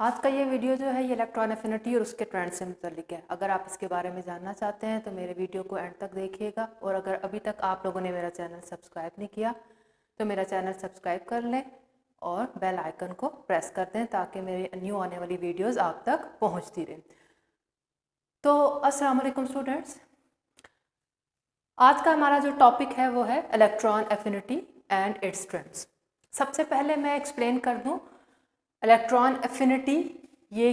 आज का ये वीडियो जो है ये इलेक्ट्रॉन एफिनिटी और उसके ट्रेंड से मुतल्लिक है। अगर आप इसके बारे में जानना चाहते हैं तो मेरे वीडियो को एंड तक देखिएगा, और अगर अभी तक आप लोगों ने मेरा चैनल सब्सक्राइब नहीं किया तो मेरा चैनल सब्सक्राइब कर लें और बेल आइकन को प्रेस कर दें ताकि मेरी न्यू आने वाली वीडियोज़ आप तक पहुँचती रहें। तो अस्सलाम वालेकुम स्टूडेंट्स, आज का हमारा जो टॉपिक है वो है electron affinity and it's trends. सबसे पहले मैं एक्सप्लेन कर दूं इलेक्ट्रॉन एफिनिटी ये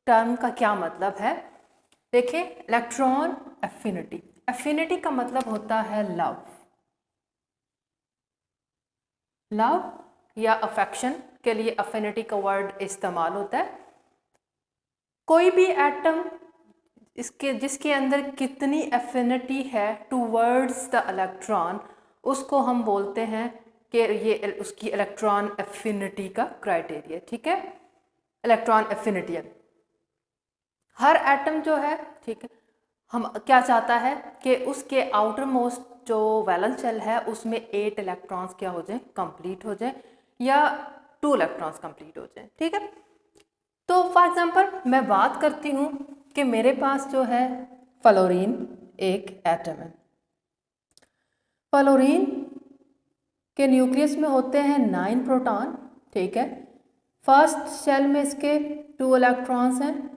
टर्म का क्या मतलब है। देखिए, इलेक्ट्रॉन एफिनिटी, एफिनिटी का मतलब होता है लव, लव या अफेक्शन के लिए एफिनिटी का वर्ड इस्तेमाल होता है। कोई भी एटम जिसके अंदर कितनी एफिनिटी है टूवर्ड्स द इलेक्ट्रॉन, उसको हम बोलते हैं कि ये उसकी इलेक्ट्रॉन एफिनिटी का क्राइटेरिया। ठीक है, इलेक्ट्रॉन एफिनिटी है। हर एटम जो है, ठीक है, हम क्या चाहता है कि उसके आउटर मोस्ट जो वैलेंस शेल है उसमें 8 इलेक्ट्रॉन्स क्या हो जाए, कंप्लीट हो जाए, या 2 इलेक्ट्रॉन्स कंप्लीट हो जाए। ठीक है, तो फॉर एग्जांपल मैं बात करती हूँ कि मेरे पास जो है फ्लोरीन एक एटम है। फ्लोरीन के न्यूक्लियस में होते हैं 9 प्रोटॉन। ठीक है, फर्स्ट शेल में इसके 2 इलेक्ट्रॉन्स हैं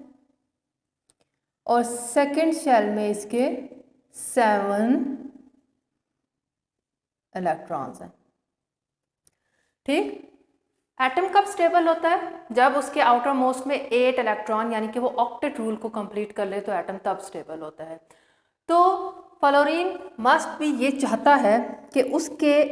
और सेकंड शेल में इसके 7 इलेक्ट्रॉन्स हैं। ठीक, एटम कब स्टेबल होता है? जब उसके आउटर मोस्ट में 8 इलेक्ट्रॉन यानी कि वो ऑक्टेट रूल को कंप्लीट कर ले तो एटम तब स्टेबल होता है। तो फ्लोरीन मस्ट भी ये चाहता है कि उसके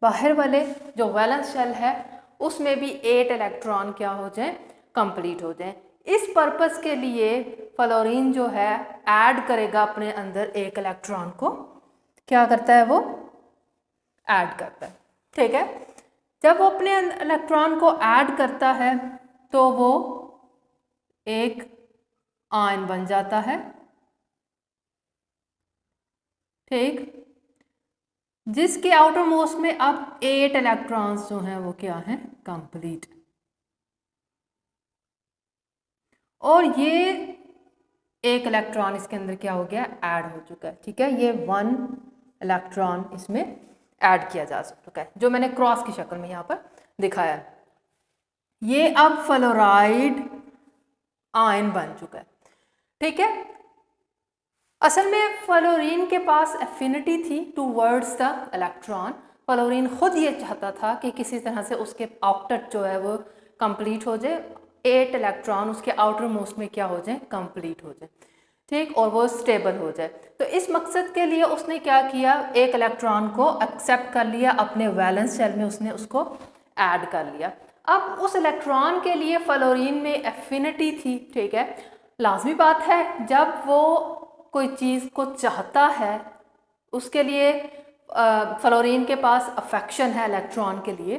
बाहर वाले जो वैलेंस शेल है उसमें भी 8 इलेक्ट्रॉन क्या हो जाए, कंप्लीट हो जाए। इस पर्पस के लिए फ्लोरीन जो है ऐड करेगा अपने अंदर एक इलेक्ट्रॉन को, क्या करता है वो ऐड करता है। ठीक है, जब वो अपने इलेक्ट्रॉन को ऐड करता है तो वो एक आयन बन जाता है। ठीक, जिसके आउटर मोस्ट में अब 8 इलेक्ट्रॉन्स जो हैं वो क्या हैं, कंप्लीट। और ये एक इलेक्ट्रॉन इसके अंदर क्या हो गया, ऐड हो चुका है। ठीक है, ये 1 इलेक्ट्रॉन इसमें ऐड किया जा चुका है, जो मैंने क्रॉस की शक्ल में यहाँ पर दिखाया है। ये अब फ्लोराइड आयन बन चुका है। ठीक है, असल में फ्लोरीन के पास एफिनिटी थी टूवर्ड्स द इलेक्ट्रॉन। फ्लोरीन खुद ये चाहता था कि किसी तरह से उसके ऑक्टेट जो है वो कंप्लीट हो जाए, 8 इलेक्ट्रॉन उसके आउटर मोस्ट में क्या हो जाए, कंप्लीट हो जाए। ठीक, और वो स्टेबल हो जाए। तो इस मकसद के लिए उसने क्या किया, एक इलेक्ट्रॉन को एक्सेप्ट कर लिया, अपने वैलेंस शेल में उसने उसको ऐड कर लिया। अब उस इलेक्ट्रॉन के लिए फ्लोरीन में एफिनिटी थी। ठीक है, लाजमी बात है जब वो कोई चीज़ को चाहता है उसके लिए फ्लोरीन के पास अफेक्शन है इलेक्ट्रॉन के लिए,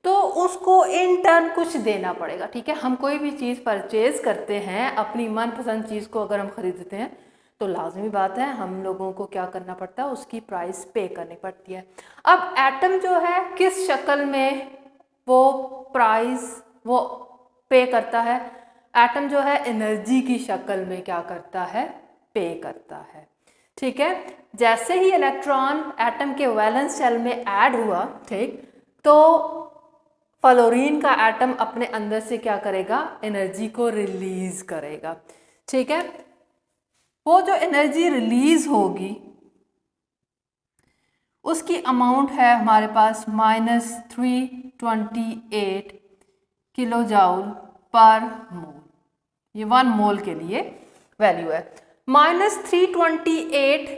तो उसको इन टर्न कुछ देना पड़ेगा। ठीक है, हम कोई भी चीज़ परचेज करते हैं, अपनी मनपसंद चीज़ को अगर हम ख़रीदते हैं तो लाजमी बात है हम लोगों को क्या करना पड़ता है, उसकी प्राइस पे करनी पड़ती है। अब एटम जो है किस शक्ल में वो प्राइस वो पे करता है, एटम जो है एनर्जी की शक्ल में क्या करता है, पे करता है। ठीक है, जैसे ही इलेक्ट्रॉन एटम के वैलेंस शेल में ऐड हुआ, ठीक, तो फ्लोरीन का एटम अपने अंदर से क्या करेगा, एनर्जी को रिलीज करेगा। ठीक है, वो जो एनर्जी रिलीज होगी उसकी अमाउंट है हमारे पास -328 किलो जाउल पर मोल। ये 1 मोल के लिए वैल्यू है। -328,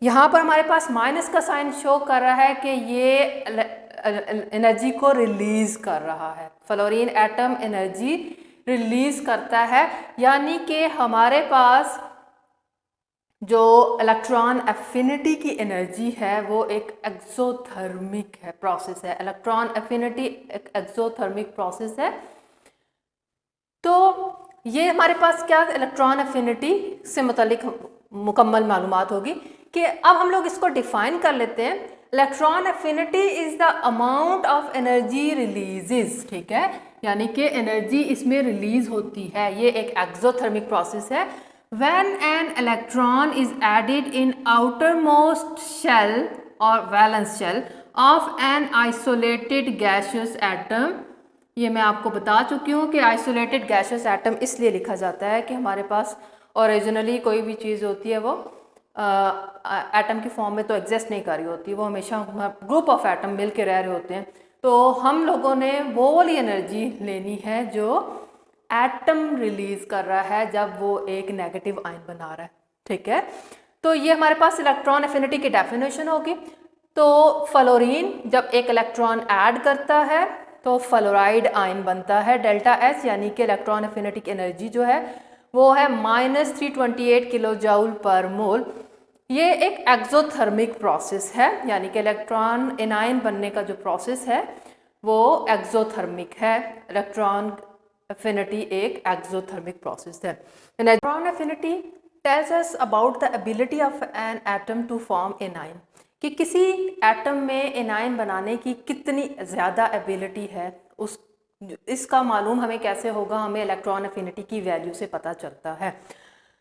यहाँ पर हमारे पास माइनस का साइन शो कर रहा है कि ये एनर्जी को रिलीज कर रहा है। फ्लोरीन एटम एनर्जी रिलीज करता है, यानी कि हमारे पास जो इलेक्ट्रॉन एफिनिटी की एनर्जी है वो एक एक्सोथर्मिक है प्रोसेस है। इलेक्ट्रॉन एफिनिटी एक एक्सोथर्मिक प्रोसेस है। तो ये हमारे पास क्या इलेक्ट्रॉन एफिनिटी से मुतालिक मुकम्मल मालूमात होगी कि अब हम लोग इसको डिफाइन कर लेते हैं। Electron affinity is the amount of energy releases. ठीक है, यानी कि एनर्जी इसमें रिलीज होती है। ये एक एक्सोथर्मिक प्रोसेस है। When an electron is added in outermost shell और valence shell of an isolated gaseous atom, ये मैं आपको बता चुकी हूँ कि आइसोलेटेड गैसियस एटम इसलिए लिखा जाता है कि हमारे पास ओरिजिनली कोई भी चीज़ होती है वो एटम की फॉर्म में तो एग्जिस्ट नहीं कर रही होती, वो हमेशा ग्रुप ऑफ एटम मिल के रह रहे होते हैं। तो हम लोगों ने वो वाली एनर्जी लेनी है जो एटम रिलीज कर रहा है जब वो एक नेगेटिव आयन बना रहा है, ठीक है। तो ये हमारे पास इलेक्ट्रॉन एफिनिटी की डेफिनेशन होगी। तो फ्लोरीन जब एक इलेक्ट्रॉन ऐड करता है तो फ्लोराइड आयन बनता है डेल्टा एच, यानी कि इलेक्ट्रॉन एफिनिटी की एनर्जी जो है वो है -328 किलो जूल पर मोल। ये एक एक्सोथर्मिक प्रोसेस है, यानी कि इलेक्ट्रॉन एनायन बनने का जो प्रोसेस है वो एक्सोथर्मिक है। इलेक्ट्रॉन एफिनिटी एक एक्सोथर्मिक प्रोसेस है। Electron affinity tells us about the ability of an atom to form anion, कि किसी एटम में एनायन बनाने की कितनी ज़्यादा एबिलिटी है, उस इसका मालूम हमें कैसे होगा, हमें इलेक्ट्रॉन एफिनिटी की वैल्यू से पता चलता है।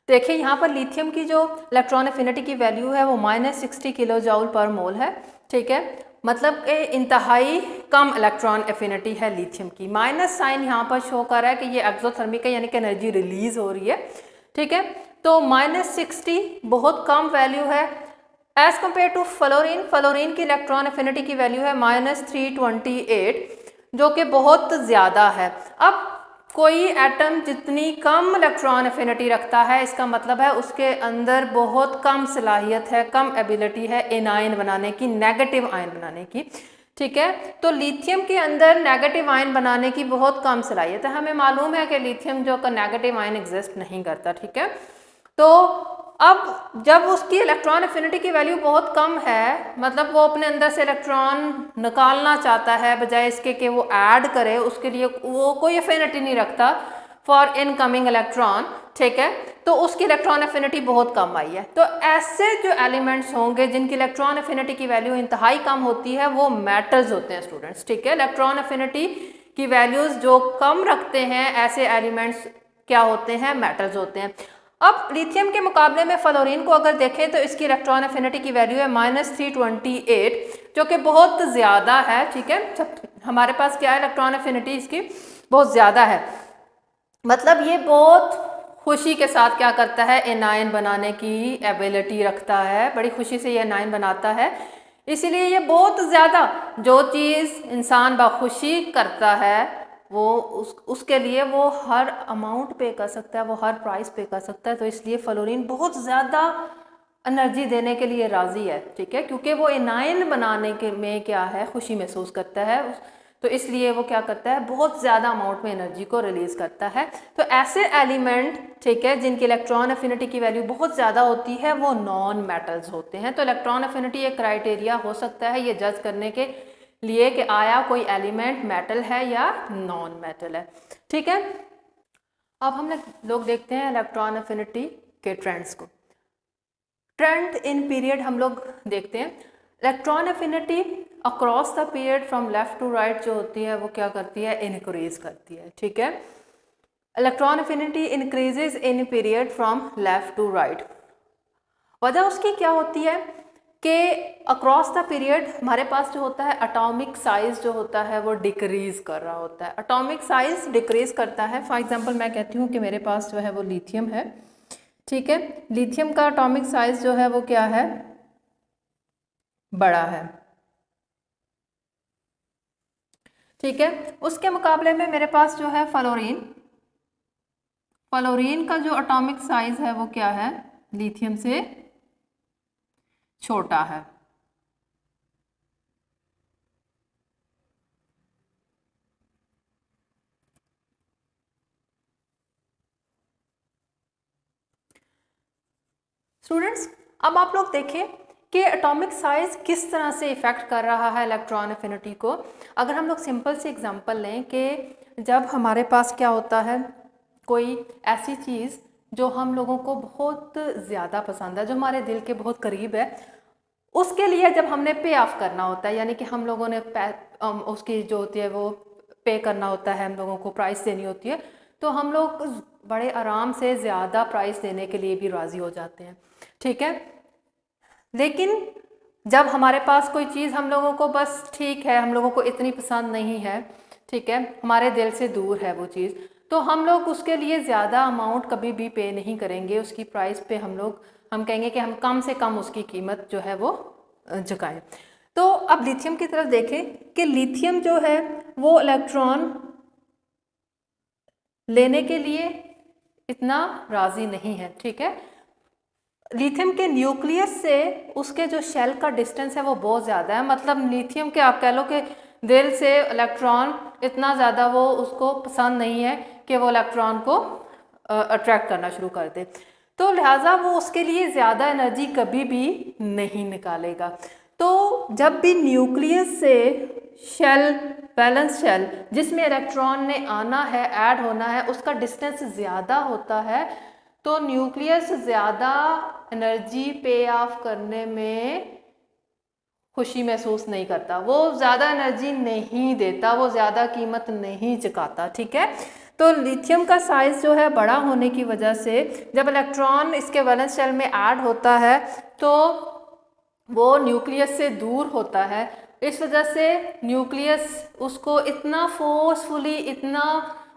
देखिए यहाँ पर लिथियम की जो इलेक्ट्रॉन एफिनिटी की वैल्यू है वो -60 किलो जूल पर मोल है, ठीक है। मतलब कि इंतहाई कम इलेक्ट्रॉन एफिनिटी है लिथियम की। माइनस साइन यहाँ पर शो कर रहा है कि ये एक्सोथर्मिक है, यानी कि एनर्जी रिलीज हो रही है, ठीक है। तो -60 बहुत कम वैल्यू है as compare to fluorine. Fluorine की इलेक्ट्रॉन एफिनिटी की वैल्यू है -328, जो कि बहुत ज़्यादा है। अब कोई एटम जितनी कम इलेक्ट्रॉन एफिनिटी रखता है, इसका मतलब है उसके अंदर बहुत कम सलाहियत है, कम एबिलिटी है एनायन बनाने की, नेगेटिव आयन बनाने की, ठीक है। तो लिथियम के अंदर नेगेटिव आयन बनाने की बहुत कम सलाहियत है। हमें मालूम है कि लिथियम जो का नेगेटिव आयन एग्जिस्ट नहीं करता, ठीक है। तो अब जब उसकी इलेक्ट्रॉन एफिनिटी की वैल्यू बहुत कम है, मतलब वो अपने अंदर से इलेक्ट्रॉन निकालना चाहता है बजाय इसके कि वो ऐड करे, उसके लिए वो कोई एफिनिटी नहीं रखता फॉर इनकमिंग इलेक्ट्रॉन, ठीक है। तो उसकी इलेक्ट्रॉन एफिनिटी बहुत कम आई है। तो ऐसे जो एलिमेंट्स होंगे जिनकी इलेक्ट्रॉन एफिनिटी की वैल्यू इंतहाई कम होती है वो मेटल्स होते हैं स्टूडेंट्स, ठीक है। इलेक्ट्रॉन एफिनिटी की वैल्यूज जो कम रखते हैं ऐसे एलिमेंट्स क्या होते हैं, मेटल्स होते हैं। अब लिथियम के मुकाबले में फ्लोरीन को अगर देखें तो इसकी इलेक्ट्रॉन एफिनिटी की वैल्यू है -328, जो कि बहुत ज़्यादा है, ठीक है। हमारे पास क्या है, इलेक्ट्रॉन एफिनिटी इसकी बहुत ज़्यादा है। मतलब ये बहुत खुशी के साथ क्या करता है, एनायन बनाने की एबिलिटी रखता है, बड़ी खुशी से ये एनायन बनाता है। इसीलिए ये बहुत ज़्यादा, जो चीज़ इंसान बखुशी करता है वो उसके लिए वो हर अमाउंट पे कर सकता है, वो हर प्राइस पे कर सकता है। तो इसलिए फ्लोरीन बहुत ज़्यादा एनर्जी देने के लिए राज़ी है, ठीक है, क्योंकि वो एनायन बनाने के में क्या है, खुशी महसूस करता है। तो इसलिए वो क्या करता है, बहुत ज़्यादा अमाउंट में एनर्जी को रिलीज करता है। तो ऐसे एलिमेंट, ठीक है, जिनकी इलेक्ट्रॉन एफिनिटी की वैल्यू बहुत ज़्यादा होती है वो नॉन मेटल्स होते हैं। तो इलेक्ट्रॉन एफिनिटी एक क्राइटेरिया हो सकता है ये जज करने के लिए कि आया कोई एलिमेंट मेटल है या नॉन मेटल है, ठीक है। अब हम लोग देखते हैं इलेक्ट्रॉन एफिनिटी के ट्रेंड्स को। ट्रेंड इन पीरियड हम लोग देखते हैं। Electron affinity across the period from left to right जो होती है वो क्या करती है, इनक्रीज करती है, ठीक है। Electron affinity increases in period from left to right. वजह उसकी क्या होती है कि अक्रॉस द पीरियड हमारे पास जो होता है एटॉमिक साइज जो होता है वो डिक्रीज कर रहा होता है। एटॉमिक साइज डिक्रीज करता है। फॉर एग्जांपल मैं कहती हूँ कि मेरे पास जो है वो लिथियम है, ठीक है। लिथियम का एटॉमिक साइज जो है वो क्या है, बड़ा है, ठीक है। उसके मुकाबले में मेरे पास जो है फ्लोरीन, फ्लोरीन का जो एटॉमिक साइज है वो क्या है, लिथियम से छोटा है। स्टूडेंट्स अब आप लोग देखें कि एटॉमिक साइज किस तरह से इफ़ेक्ट कर रहा है इलेक्ट्रॉन एफिनिटी को। अगर हम लोग सिंपल से एग्जांपल लें कि जब हमारे पास क्या होता है, कोई ऐसी चीज़ जो हम लोगों को बहुत ज़्यादा पसंद है, जो हमारे दिल के बहुत करीब है, उसके लिए जब हमने पे ऑफ करना होता है, यानी कि हम लोगों ने उसकी जो होती है वो पे करना होता है, हम लोगों को प्राइस देनी होती है, तो हम लोग बड़े आराम से ज़्यादा प्राइस देने के लिए भी राज़ी हो जाते हैं, ठीक है। लेकिन जब हमारे पास कोई चीज़ हम लोगों को बस ठीक है, हम लोगों को इतनी पसंद नहीं है, ठीक है, हमारे दिल से दूर है वो चीज़, तो हम लोग उसके लिए ज़्यादा अमाउंट कभी भी पे नहीं करेंगे। उसकी प्राइस पे हम कहेंगे कि हम कम से कम उसकी कीमत जो है वो चुकाएं। तो अब लिथियम की तरफ देखें कि लिथियम जो है वो इलेक्ट्रॉन लेने के लिए इतना राज़ी नहीं है, ठीक है। लिथियम के न्यूक्लियस से उसके जो शेल का डिस्टेंस है वो बहुत ज़्यादा है, मतलब लिथियम के आप कह लो कि दिल से इलेक्ट्रॉन इतना ज़्यादा वो उसको पसंद नहीं है कि वो इलेक्ट्रॉन को अट्रैक्ट करना शुरू कर दे, तो लिहाजा वो उसके लिए ज़्यादा एनर्जी कभी भी नहीं निकालेगा। तो जब भी न्यूक्लियस से शेल, बैलेंस शेल जिसमें इलेक्ट्रॉन ने आना है, ऐड होना है, उसका डिस्टेंस ज़्यादा होता है, तो न्यूक्लियस ज़्यादा एनर्जी पे ऑफ करने में खुशी महसूस नहीं करता, वो ज़्यादा एनर्जी नहीं देता, वो ज़्यादा कीमत नहीं चुकाता, ठीक है। तो लिथियम का साइज़ जो है बड़ा होने की वजह से जब इलेक्ट्रॉन इसके वैलेंस शेल में ऐड होता है तो वो न्यूक्लियस से दूर होता है, इस वजह से न्यूक्लियस उसको इतना फोर्सफुली, इतना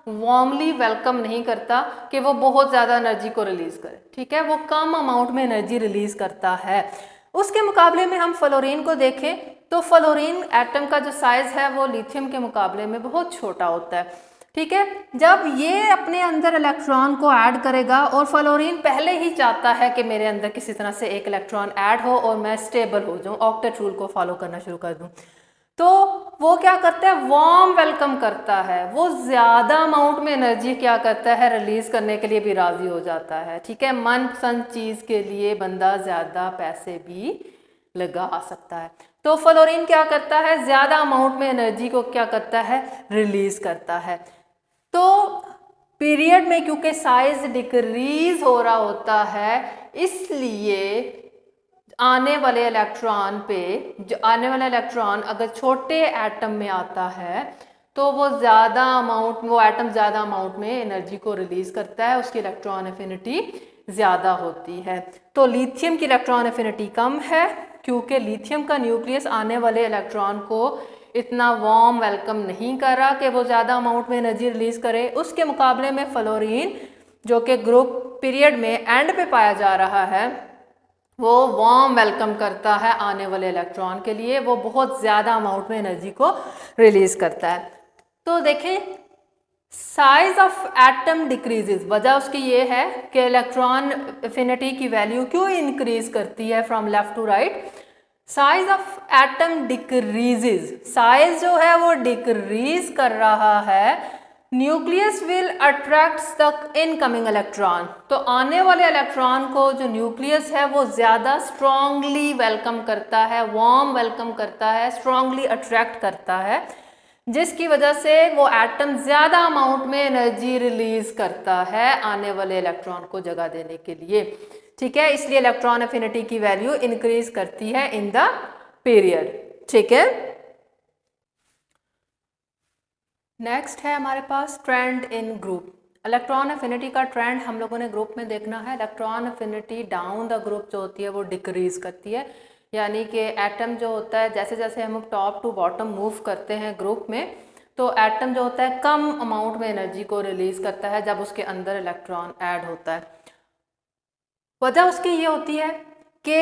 वार्मली वेलकम नहीं करता कि वो बहुत ज़्यादा एनर्जी को रिलीज़ करे, ठीक है, वो कम अमाउंट में एनर्जी रिलीज़ करता है। उसके मुकाबले में हम फ्लोरीन को देखें तो फ्लोरीन एटम का जो साइज़ है वो लिथियम के मुकाबले में बहुत छोटा होता है, ठीक है। जब ये अपने अंदर इलेक्ट्रॉन को ऐड करेगा, और फ्लोरीन पहले ही चाहता है कि मेरे अंदर किसी तरह से एक इलेक्ट्रॉन ऐड हो और मैं स्टेबल हो जाऊं, ऑक्टेट रूल को फॉलो करना शुरू कर दूं, तो वो क्या करता है, वार्म वेलकम करता है, वो ज़्यादा अमाउंट में एनर्जी क्या करता है, रिलीज़ करने के लिए भी राज़ी हो जाता है, ठीक है। मनपसंद चीज़ के लिए बंदा ज़्यादा पैसे भी लगा सकता है। तो फ्लोरीन क्या करता है, ज़्यादा अमाउंट में एनर्जी को क्या करता है, रिलीज़ करता है। तो पीरियड में क्योंकि साइज डिक्रीज हो रहा होता है, इसलिए आने वाले इलेक्ट्रॉन अगर छोटे एटम में आता है तो वो एटम ज़्यादा अमाउंट में एनर्जी को रिलीज़ करता है, उसकी इलेक्ट्रॉन एफिनिटी ज़्यादा होती है। तो लिथियम की इलेक्ट्रॉन एफिनिटी कम है क्योंकि लिथियम का न्यूक्लियस आने वाले इलेक्ट्रॉन को इतना वार्म वेलकम नहीं कर रहा कि वो ज़्यादा अमाउंट में एनर्जी रिलीज़ करे। उसके मुकाबले में फ्लोरीन जो कि ग्रुप पीरियड में एंड पे पाया जा रहा है, वो वार्म वेलकम करता है आने वाले इलेक्ट्रॉन के लिए, वो बहुत ज़्यादा अमाउंट में एनर्जी को रिलीज़ करता है। तो देखें, साइज ऑफ एटम डिक्रीजेस, वजह उसकी ये है कि इलेक्ट्रॉन एफिनिटी की वैल्यू क्यों इंक्रीज करती है from left to right, size of atom decreases, size जो है वो डिक्रीज कर रहा है, nucleus will attracts the incoming electron, तो आने वाले इलेक्ट्रॉन को जो न्यूक्लियस है वो ज़्यादा स्ट्रांगली वेलकम करता है, वार्म वेलकम करता है, स्ट्रांगली अट्रैक्ट करता है, जिसकी वजह से वो एटम ज़्यादा अमाउंट में एनर्जी रिलीज करता है आने वाले इलेक्ट्रॉन को जगह देने के लिए, ठीक है। इसलिए इलेक्ट्रॉन एफिनिटी की वैल्यू इंक्रीज करती है इन द पीरियड, ठीक है। नेक्स्ट है हमारे पास ट्रेंड इन ग्रुप। इलेक्ट्रॉन एफिनिटी का ट्रेंड हम लोगों ने ग्रुप में देखना है। Electron affinity down the group जो होती है वो डिक्रीज करती है, यानी कि एटम जो होता है जैसे जैसे हम टॉप टू बॉटम मूव करते हैं ग्रुप में, तो एटम जो होता है कम अमाउंट में एनर्जी को रिलीज करता है जब उसके अंदर इलेक्ट्रॉन ऐड होता है। वजह उसकी ये होती है कि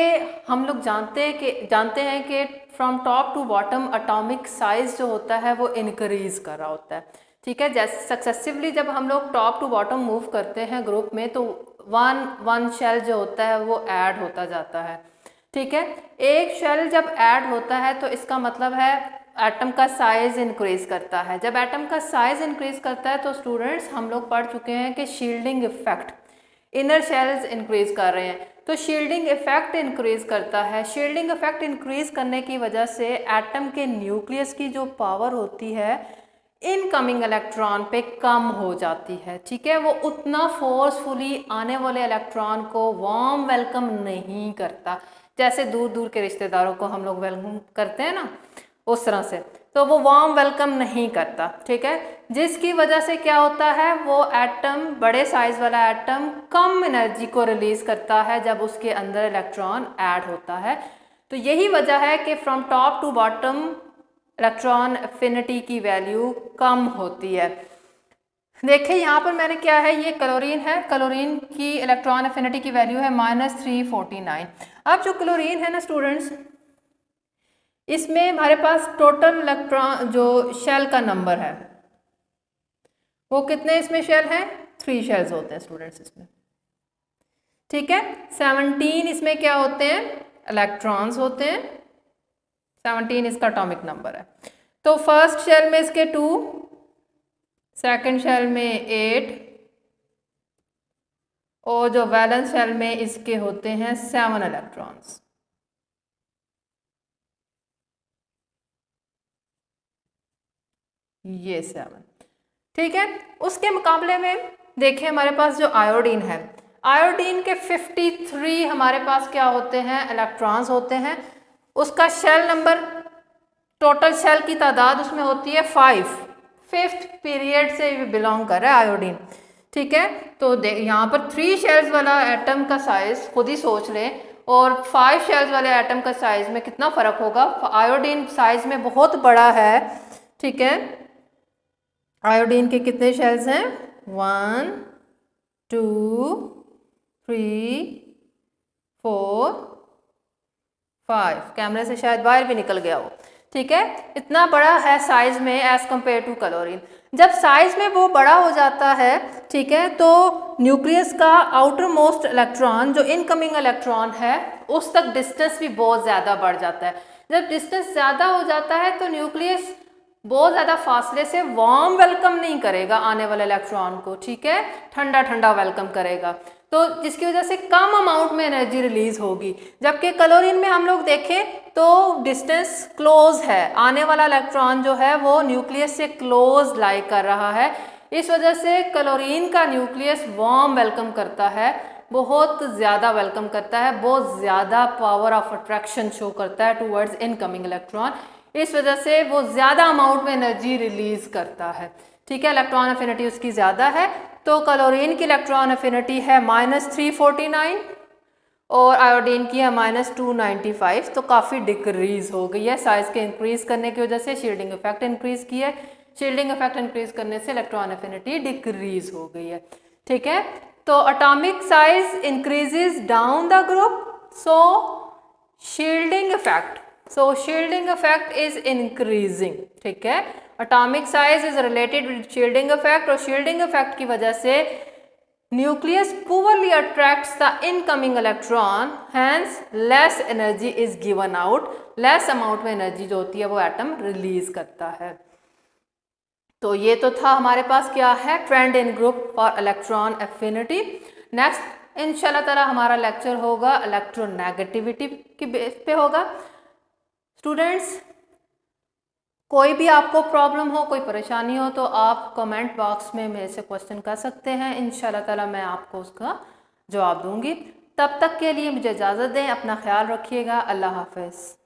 हम लोग जानते हैं कि from top to bottom atomic size जो होता है वो इंक्रीज कर रहा होता है, ठीक है। जैसे सक्सेसिवली जब हम लोग टॉप टू बॉटम मूव करते हैं ग्रुप में तो वन शेल जो होता है वो ऐड होता जाता है, ठीक है। एक शेल जब ऐड होता है तो इसका मतलब है एटम का साइज इंक्रीज करता है। जब एटम का साइज इंक्रीज करता है तो स्टूडेंट्स हम लोग पढ़ चुके हैं कि shielding effect, inner shells increase कर रहे हैं, तो शील्डिंग इफेक्ट इंक्रीज करता है। शील्डिंग इफेक्ट इंक्रीज करने की वजह से एटम के न्यूक्लियस की जो पावर होती है इनकमिंग इलेक्ट्रॉन पे कम हो जाती है, ठीक है। वो उतना फोर्सफुली आने वाले इलेक्ट्रॉन को वार्म वेलकम नहीं करता, जैसे दूर दूर के रिश्तेदारों को हम लोग वेलकम करते हैं ना, उस तरह से। तो वो वार्म वेलकम नहीं करता, ठीक है, जिसकी वजह से क्या होता है, वो एटम, बड़े साइज वाला एटम कम एनर्जी को रिलीज करता है जब उसके अंदर इलेक्ट्रॉन ऐड होता है। तो यही वजह है कि from top to bottom electron affinity की वैल्यू कम होती है। देखिए यहाँ पर मैंने क्या है, ये क्लोरीन है, क्लोरीन की इलेक्ट्रॉन एफिनिटी की वैल्यू है -349। अब जो क्लोरीन है ना स्टूडेंट्स, इसमें हमारे पास टोटल इलेक्ट्रॉन जो शेल का नंबर है वो कितने इसमें शेल हैं, 3 शेल्स होते हैं स्टूडेंट्स इसमें, ठीक है। 17 इसमें क्या होते हैं, इलेक्ट्रॉन्स होते हैं, 17 इसका एटॉमिक नंबर है। तो फर्स्ट शेल में इसके 2, सेकंड शेल में 8 और जो वैलेंस शेल में इसके होते हैं 7 इलेक्ट्रॉन्स। ये 7, ठीक है। उसके मुकाबले में देखिए हमारे पास जो आयोडीन है, आयोडीन के 53 हमारे पास क्या होते हैं, इलेक्ट्रॉन्स होते हैं। उसका शेल नंबर, टोटल शेल की तादाद उसमें होती है 5, 5th पीरियड से बिलोंग कर रहा है आयोडीन, ठीक है। तो यहाँ पर 3 शेल्स वाला एटम का साइज खुद ही सोच लें और 5 शेल्स वाले एटम का साइज में कितना फर्क होगा। आयोडीन साइज में बहुत बड़ा है, ठीक है। आयोडीन के कितने शेल्स हैं, 1 2 3 4 5, कैमरे से शायद बाहर भी निकल गया हो, ठीक है। इतना बड़ा है साइज में एज कंपेयर टू क्लोरीन। जब साइज में वो बड़ा हो जाता है, ठीक है, तो न्यूक्लियस का आउटर मोस्ट इलेक्ट्रॉन, जो इनकमिंग इलेक्ट्रॉन है, उस तक डिस्टेंस भी बहुत ज़्यादा बढ़ जाता है। जब डिस्टेंस ज़्यादा हो जाता है तो न्यूक्लियस बहुत ज़्यादा फासले से वार्म वेलकम नहीं करेगा आने वाले इलेक्ट्रॉन को, ठीक है, ठंडा ठंडा वेलकम करेगा, तो जिसकी वजह से कम अमाउंट में एनर्जी रिलीज होगी। जबकि क्लोरीन में हम लोग देखें तो डिस्टेंस क्लोज है, आने वाला इलेक्ट्रॉन जो है वो न्यूक्लियस से क्लोज लाई कर रहा है, इस वजह से क्लोरीन का न्यूक्लियस वार्म वेलकम करता है, बहुत ज़्यादा वेलकम करता है, बहुत ज़्यादा पावर ऑफ अट्रैक्शन शो करता है टूवर्ड्स इनकमिंग इलेक्ट्रॉन, इस वजह से वो ज़्यादा अमाउंट में एनर्जी रिलीज करता है, ठीक है। इलेक्ट्रॉन एफिनिटी उसकी ज़्यादा है, तो क्लोरीन की इलेक्ट्रॉन एफिनिटी है -349 और आयोडीन की है -295, तो काफ़ी डिक्रीज हो गई है साइज के इंक्रीज करने की वजह से। शील्डिंग इफेक्ट इंक्रीज की है, शील्डिंग इफेक्ट इंक्रीज करने से इलेक्ट्रॉन एफिनिटी डिक्रीज हो गई है, ठीक है। तो atomic size increases down the group, so shielding effect is increasing, ठीक है। Atomic size is related with shielding effect, और शील्डिंग इफेक्ट की वजह से nucleus poorly attracts the incoming electron, hence less energy is given out, less amount में energy जो होती है वो एटम रिलीज करता है। तो ये तो था हमारे पास क्या है, trend in group for electron affinity. Next इंशाल्लाह ताला हमारा लेक्चर होगा इलेक्ट्रोनेगेटिविटी की बेस पे होगा। स्टूडेंट्स, कोई भी आपको प्रॉब्लम हो, कोई परेशानी हो तो आप कमेंट बॉक्स में मेरे से क्वेश्चन कर सकते हैं, इंशाल्लाह ताला मैं आपको उसका जवाब दूंगी। तब तक के लिए मुझे इजाज़त दें, अपना ख्याल रखिएगा, अल्लाह हाफ़िज़।